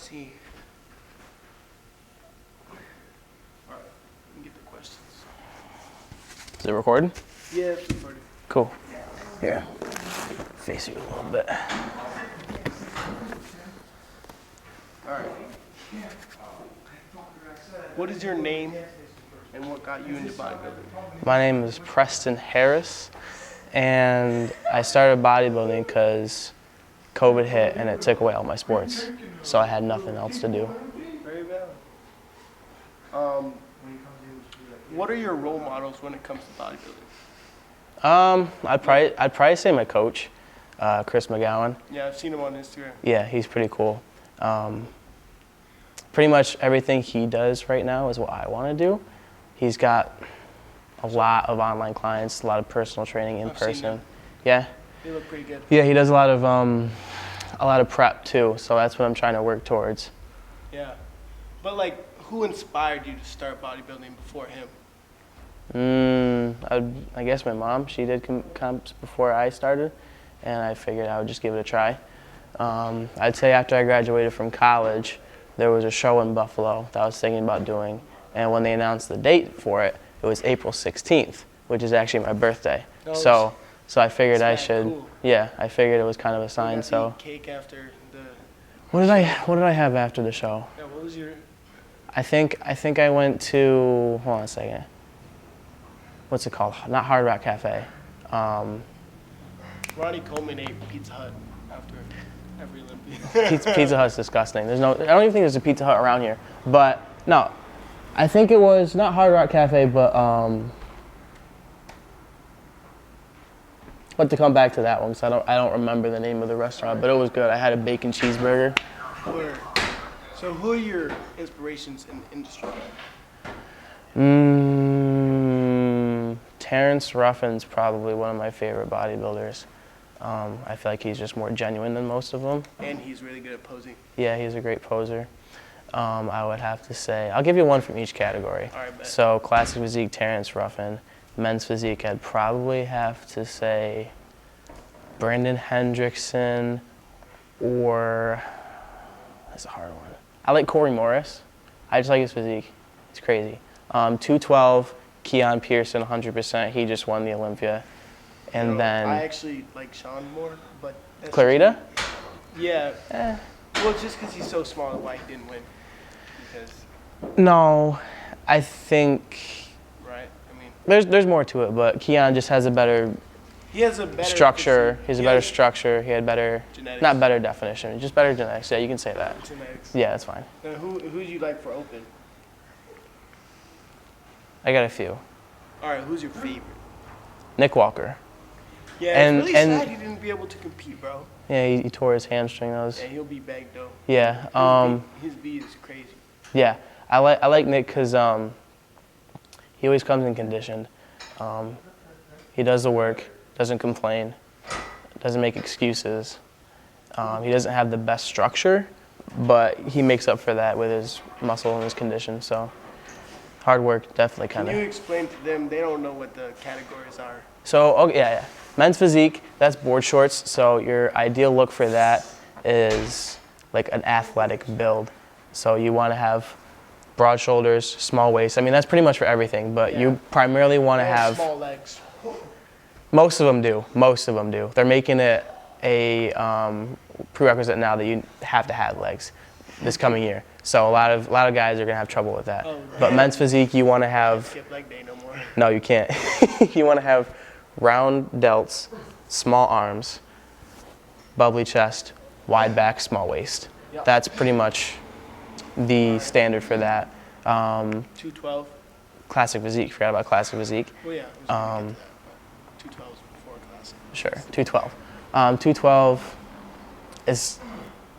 see. All right, let me get the questions. Is it recording? Yeah, it's recording. Cool. Here, face you a little bit. All right. What is your name and what got you into bodybuilding? My name is Preston Harris, and I started bodybuilding because COVID hit and it took away all my sports, so I had nothing else to do. Very valid. What are your role models when it comes to bodybuilding? I'd probably say my coach, Chris McGowan. Yeah, I've seen him on Instagram. Yeah, he's pretty cool. Pretty much everything he does right now is what I want to do. He's got a lot of online clients, a lot of personal training in person. Yeah. They look pretty good. Yeah, he does a lot of prep too. So that's what I'm trying to work towards. Yeah, but like, who inspired you to start bodybuilding before him? I guess my mom. She did comps before I started, and I figured I would just give it a try. I'd say after I graduated from college, there was a show in Buffalo that I was thinking about doing, and when they announced the date for it, it was April 16th, which is actually my birthday. Oh, so I figured I should. Cool. Yeah, I figured it was kind of a sign. You got So. to eat cake after the. What did I have after the show? Yeah, what was your? I think I went to. Hold on a second. What's it called? Not Hard Rock Cafe. Ronnie Coleman ate Pizza Hut after every Olympia. Pizza Hut's disgusting. I don't even think there's a Pizza Hut around here. But no, I think it was not Hard Rock Cafe, but But to come back to that one, so I don't remember the name of the restaurant, but it was good. I had a bacon cheeseburger. So who are your inspirations in the industry? Terrence Ruffin's probably one of my favorite bodybuilders. I feel like he's just more genuine than most of them. And he's really good at posing. Yeah, he's a great poser. I would have to say, I'll give you one from each category. All right, bet. So classic physique, Terrence Ruffin. Men's physique, I'd probably have to say Brandon Hendrickson, or that's a hard one. I like Corey Morris. I just like his physique. It's crazy. 212, Keon Pearson, 100%. He just won the Olympia. And then I actually like Sean more, but Clarita? Yeah. Well, it's just because he's so small, why he didn't win. Because. No, I think. Right. I mean. There's more to it, but Keon just has a better. He has a better structure. Physique. He has a better structure. He had better. Genetics. Not better definition, just better genetics. Yeah, you can say that. Genetics. Yeah, that's fine. Now, who do you like for open? I got a few. All right, who's your favorite? Nick Walker. Yeah, it's really sad he didn't be able to compete, bro. Yeah, he tore his hamstring. Yeah, he'll be back though. Yeah. His beat is crazy. Yeah, I like Nick because he always comes in conditioned. He does the work, doesn't complain, doesn't make excuses. He doesn't have the best structure, but he makes up for that with his muscle and his condition. So hard work definitely kind of. Can you explain to them? They don't know what the categories are. So yeah. Men's physique, that's board shorts. So your ideal look for that is like an athletic build. So you want to have broad shoulders, small waist. I mean, that's pretty much for everything, but you primarily want to have small legs. Most of them do. They're making it a prerequisite now that you have to have legs this coming year. So a lot of guys are gonna have trouble with that. But men's physique, you want to have. Skip leg day no more. No, you can't. You want to have round delts, small arms, bubbly chest, wide back, small waist. Yep. That's pretty much the standard for that. 212. Classic physique. Forgot about classic physique. Well, yeah. 212 is before classic. Sure. 212. 212 is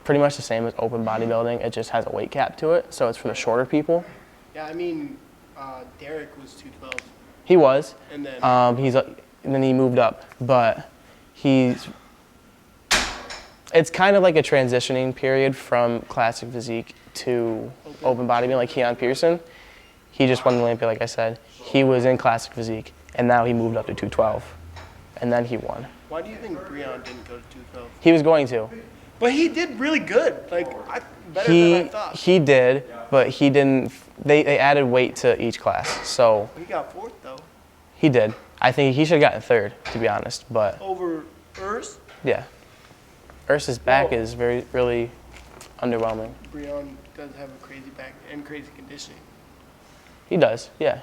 pretty much the same as open bodybuilding. It just has a weight cap to it, so it's for the shorter people. Yeah, I mean, Derek was 212. He was. And then. And then he moved up, but it's kind of like a transitioning period from classic physique to open bodybuilding, like Keon Pearson. He just won the Olympia, like I said. He was in classic physique, and now he moved up to 212, and then he won. Why do you think Breon didn't go to 212? He was going to, But he did really good. Like, better than I thought. He did, but he didn't. They added weight to each class, so He got 4th, though. he did. I think he should have gotten 3rd, to be honest. But Over Urs? yeah, Ursa's back is really underwhelming. Breon does have a crazy back and crazy conditioning. He does, yeah.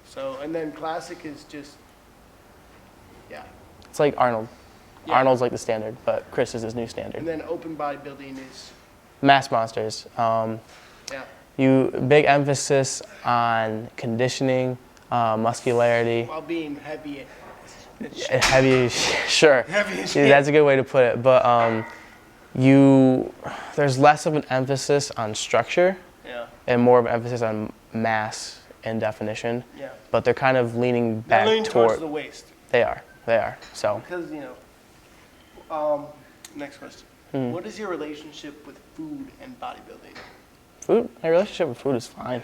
So, and then Classic is just, yeah. It's like Arnold. Yeah. Arnold's like the standard, but Chris is his new standard. And then Open Bodybuilding is, Mass monsters. yeah. Big emphasis on conditioning, muscularity. While being heavy. Heavy, sure. Heavy as Yeah, shit. that's a good way to put it. But there's less of an emphasis on structure Yeah. and more of an emphasis on mass and definition. Yeah. But they're kind of leaning They're back leaning towards toward. the waist. They are. So Because, next question. What is your relationship with food and bodybuilding? food. My relationship with food is fine.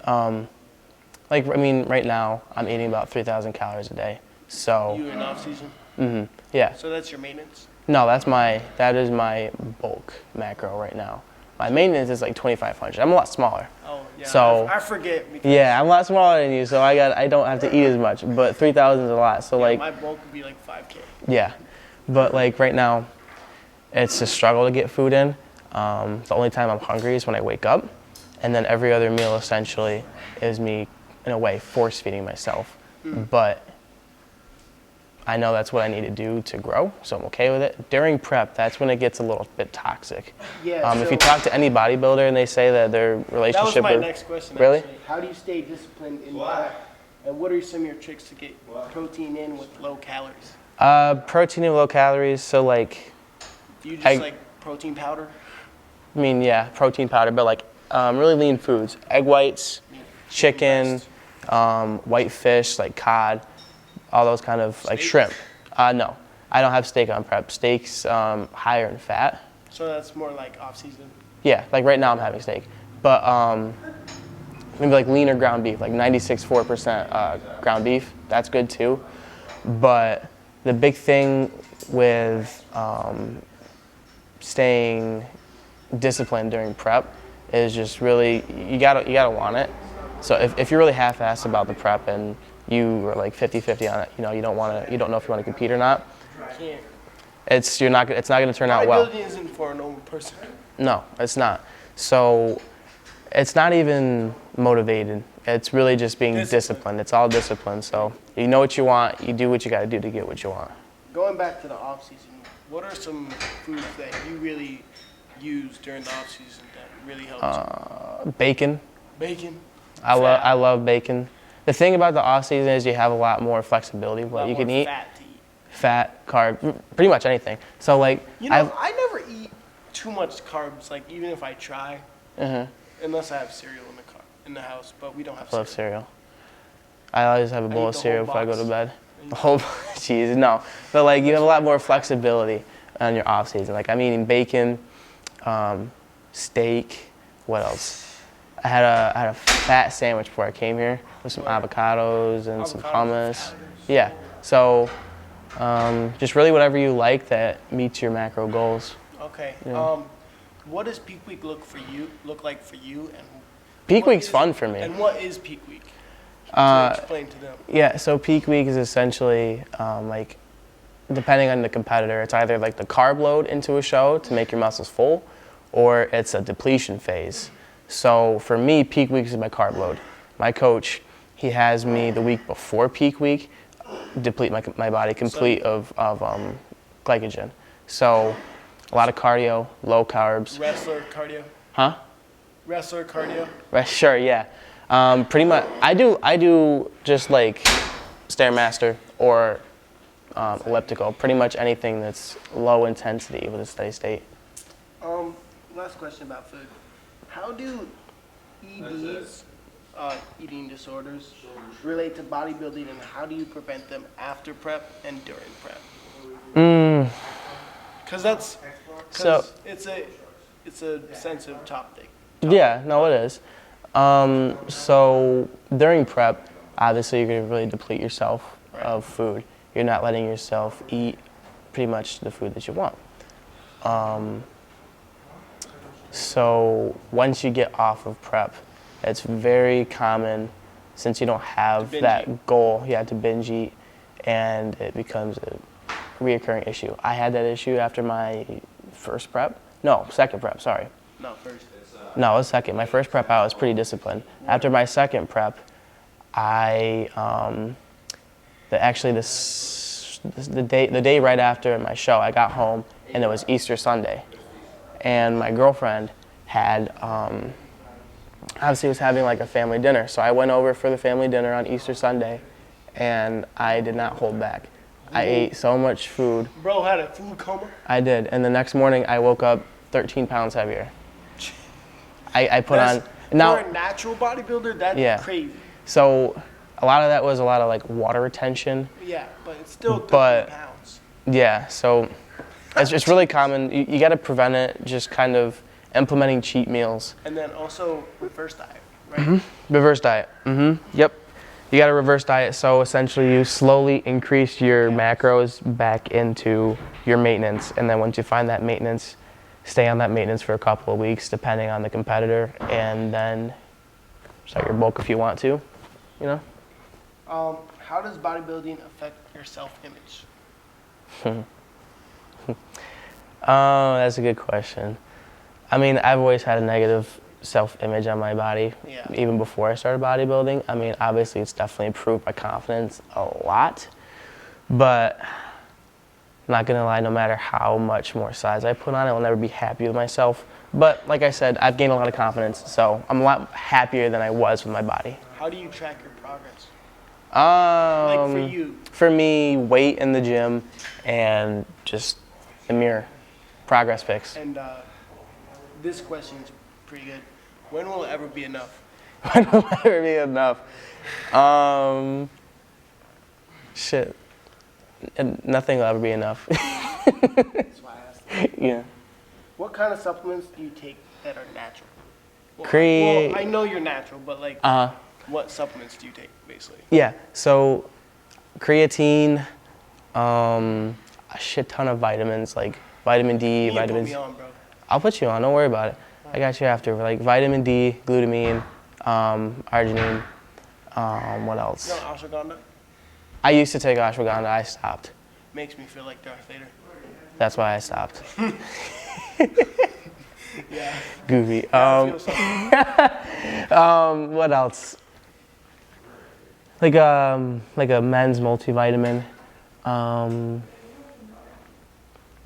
Right now I'm eating about 3,000 calories a day. So. You in off season? Yeah. So that's your maintenance? No, that is my bulk macro right now. My maintenance is like 2,500. I'm a lot smaller. Oh, yeah. So I forget. Because yeah, I'm a lot smaller than you, so I don't have to eat as much. But 3,000 is a lot. So like my bulk would be like 5K. yeah, but like right now, it's a struggle to get food in. The only time I'm hungry is when I wake up, and then every other meal essentially is me in a way force feeding myself. But I know that's what I need to do to grow, so I'm okay with it. During prep, that's when it gets a little bit toxic. Yeah. If you talk to any bodybuilder and they say that their relationship That was my with next question. Really? Actually. How do you stay disciplined in prep? And what are some of your tricks to get protein in with low calories? protein and low calories, so like Do you just like protein powder? protein powder, but like really lean foods, egg whites, chicken, white fish like cod, all those kind of like shrimp. No, I don't have steak on prep. Steak's higher in fat. So that's more like off season. Yeah, like right now I'm having steak, but maybe like leaner ground beef, like 96.4% ground beef. That's good too. But the big thing with staying disciplined during prep is just really you gotta want it. So if you're really half-assed about the prep and you are like 50-50 on it, you don't know if you want to compete or not. Can't. It's not going to turn out well. Bodybuilding isn't for a normal person. No, it's not. So it's not even motivated. It's really just being disciplined. It's all discipline. So you know what you want, you do what you got to do to get what you want. Going back to the off season, what are some foods that you really use during the off season that really helps you? Bacon. Bacon. I love bacon. The thing about the off season is you have a lot more flexibility of what you can eat. Fat to eat. Fat, carb, pretty much anything. So like I never eat too much carbs. Like even if I try, unless I have cereal in the house. But we don't have I love cereal. cereal. I always have a bowl eat of the cereal whole before I go box. to bed. The whole cheese, no. But like you have a lot more flexibility on your off season. Like I'm eating bacon, steak. What else? I had a fat sandwich before I came here with some avocados and some hummus. Yeah. So just really whatever you like that meets your macro goals. Okay. Yeah. What does peak week look like for you? And Peak what week's is- fun for me. And what is peak week? To explain to them. Yeah, so peak week is essentially like, depending on the competitor, it's either like the carb load into a show to make your muscles full, or it's a depletion phase. So for me, peak week is my carb load. My coach, he has me the week before peak week deplete my body complete of glycogen. So a lot of cardio, low carbs. Wrestler cardio. Huh? Wrestler cardio. Right, sure, yeah. Pretty much, I do just like Stairmaster or elliptical, pretty much anything that's low intensity with a steady state. Last question about food. How do EDs, eating disorders, relate to bodybuilding, and how do you prevent them after prep and during prep? Because it's a sensitive topic. Yeah, no, it is. So during prep, obviously you're going to really deplete yourself of food. You're not letting yourself eat pretty much the food that you want. So once you get off of prep, it's very common, since you don't have that goal, to binge eat, and it becomes a reoccurring issue. I had that issue after my second prep, sorry. No, first. No, it was second. My first prep I was pretty disciplined. After my second prep, the day right after my show, I got home and it was Easter Sunday, and my girlfriend had obviously was having like a family dinner, so I went over for the family dinner on Easter Sunday, and I did not hold back. I ate so much food. Bro had a food coma? I did, and the next morning I woke up 13 pounds heavier. I put on now. For a natural bodybuilder, that's crazy. So a lot of that was a lot of like water retention. Yeah, but it's still 13 pounds. Yeah, so it's really common. You got to prevent it, just kind of implementing cheat meals. And then also reverse diet, right? Mm-hmm. Reverse diet. Mm-hmm. Yep. You got to reverse diet, so essentially you slowly increase your macros back into your maintenance, and then once you find that maintenance, stay on that maintenance for a couple of weeks, depending on the competitor, and then start your bulk if you want to, you know? How does bodybuilding affect your self-image? Oh, that's a good question. I mean, I've always had a negative self-image on my body, even before I started bodybuilding. I mean, obviously it's definitely improved my confidence a lot, but I'm not gonna lie, no matter how much more size I put on, I will never be happy with myself. But like I said, I've gained a lot of confidence, so I'm a lot happier than I was with my body. How do you track your progress? Like for you? For me, weight in the gym and just the mirror, progress pics. And this question's pretty good. When will it ever be enough? When will it ever be enough? Shit. And nothing will ever be enough. That's why I asked that. Yeah. What kind of supplements do you take that are natural? Well, I know you're natural, but like, what supplements do you take, basically? Yeah, so creatine, a shit ton of vitamins, like vitamin D, vitamins. Put me on, bro. I'll put you on, don't worry about it. I got you after, like vitamin D, glutamine, arginine, what else? You know ashwagandha? I used to take ashwagandha, I stopped. Makes me feel like Darth Vader. That's why I stopped. Yeah. Goofy. What else? Like a men's multivitamin.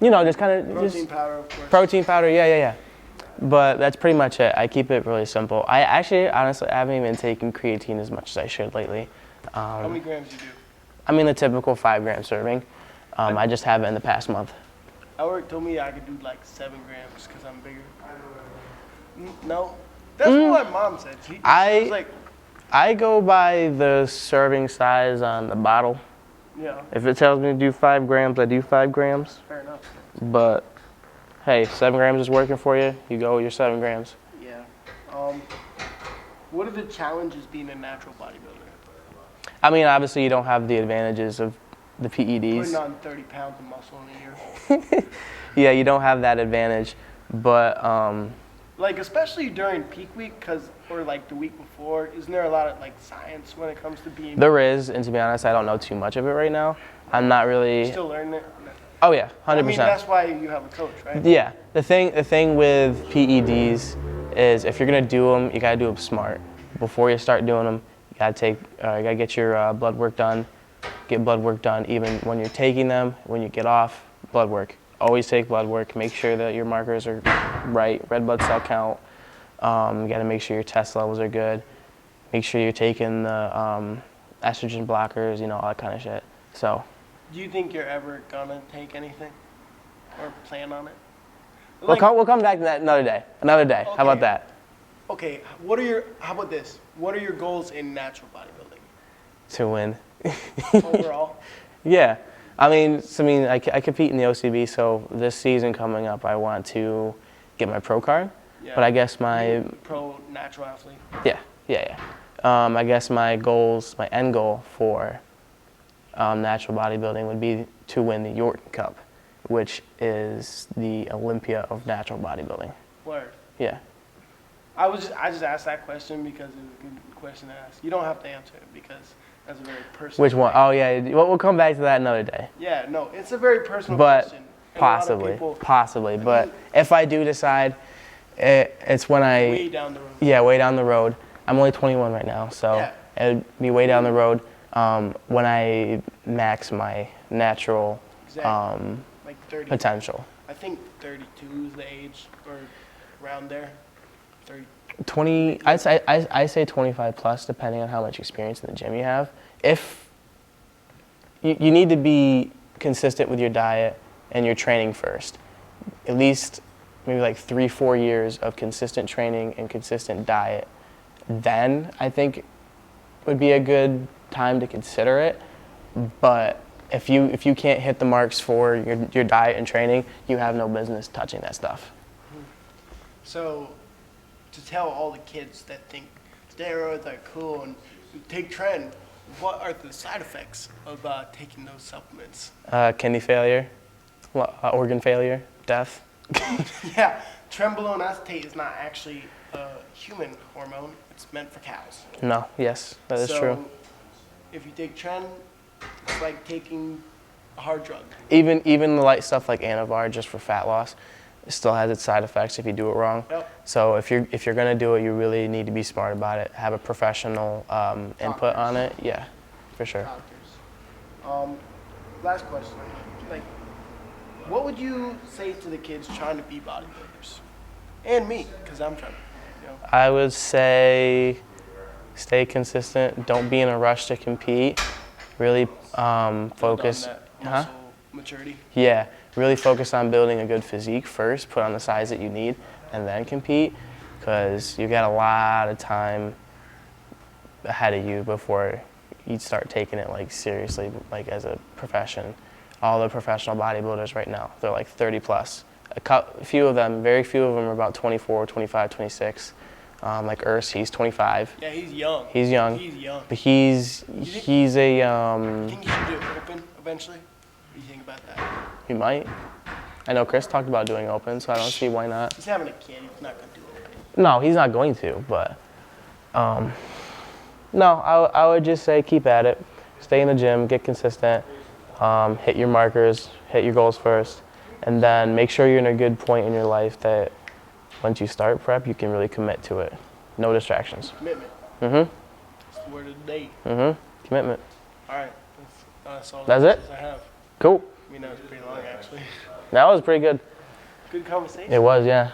You know, just kind of Protein powder, of course. Protein powder, yeah. But that's pretty much it. I keep it really simple. I actually, honestly, I haven't even taken creatine as much as I should lately. How many grams do you do? I mean, the typical 5-gram serving. I just haven't in the past month. Albert told me I could do like 7 grams because I'm bigger. No, that's what my mom said. She was like, I go by the serving size on the bottle. yeah, If it tells me to do 5 grams, I do 5 grams. fair enough. But hey, 7 grams is working for you, you go with your 7 grams. Yeah. What are the challenges being a natural bodybuilder? I mean, obviously you don't have the advantages of the PEDs. Putting on 30 pounds of muscle in a year. Yeah, you don't have that advantage, but Like, especially during peak week, or like the week before, isn't there a lot of like science when it comes to being? there is, and to be honest, I don't know too much of it right now. I'm not really. Still learning it? Oh yeah, 100%. I mean, that's why you have a coach, right? Yeah, the thing with PEDs is if you're gonna do them, you gotta do them smart. Before you start doing them, you gotta get your blood work done. Get blood work done even when you're taking them. When you get off, blood work. Always take blood work. Make sure that your markers are right. Red blood cell count. You gotta make sure your test levels are good. Make sure you're taking the estrogen blockers. You know, all that kind of shit. So. Do you think you're ever gonna take anything, or plan on it? We'll come back to that another day. Another day. Okay. How about that? Okay. How about this? What are your goals in natural bodybuilding? To win. Overall? Yeah. I compete in the OCB, so this season coming up, I want to get my pro card. Yeah. But I guess my pro natural athlete. Yeah. I guess my end goal for natural bodybuilding would be to win the Yorton Cup, which is the Olympia of natural bodybuilding. Word. Yeah. I just asked that question because it was a good question to ask. You don't have to answer it because that's a very personal. Which one? thing. Oh yeah. We'll come back to that another day. Yeah, no, it's a very personal But question. And a lot of people, possibly. But if I do decide, it's when way down the road. Yeah, way down the road. I'm only 21 right now, so Yeah. it'd be way down the road when I max my natural Exactly. Like 30. potential. I think 32 is the age, or around there. 30. 20. I say 25 plus, depending on how much experience in the gym you have. If you need to be consistent with your diet and your training first, at least maybe like 3-4 years of consistent training and consistent diet, then I think would be a good time to consider it. But if you can't hit the marks for your diet and training, you have no business touching that stuff. So, to tell all the kids that think steroids are cool and you take trend, what are the side effects of taking those supplements? Kidney failure, organ failure, death. Yeah, trenbolone acetate is not actually a human hormone. It's meant for cows. No, yes, that is So, true. if you take tren, it's like taking a hard drug. Even the light stuff like Anavar, just for fat loss, it still has its side effects if you do it wrong. Yep. So if you're gonna do it, you really need to be smart about it. Have a professional input on it. Yeah, for sure. Doctors. Last question. Like, what would you say to the kids trying to be bodybuilders? And me, because I'm trying to, I would say stay consistent. Don't be in a rush to compete. Really focus. build on that muscle maturity. Yeah, really focus on building a good physique first. Put on the size that you need, and then compete, because you got a lot of time ahead of you before you start taking it like seriously, like as a profession. All the professional bodybuilders right now, they're like 30 plus. Few of them, very few of them are about 24, 25, 26. Like Urs, he's 25. Yeah, he's young. He's young. He's young. But he's think a you should do it open eventually? What do you think about that? he might. I know Chris talked about doing open, so I don't see why not. He's having a kid. He's not going to do open. No, he's not going to, but no, I would just say keep at it. Stay in the gym, get consistent, hit your markers, hit your goals first, and then make sure you're in a good point in your life that once you start prep, you can really commit to it. No distractions. Commitment. Mm-hmm. That's the word of the day. Mm-hmm. Commitment. All right. That's all That's the it? questions I have. Cool. I mean, that was pretty long, actually. That was pretty good. Good conversation. It was, yeah.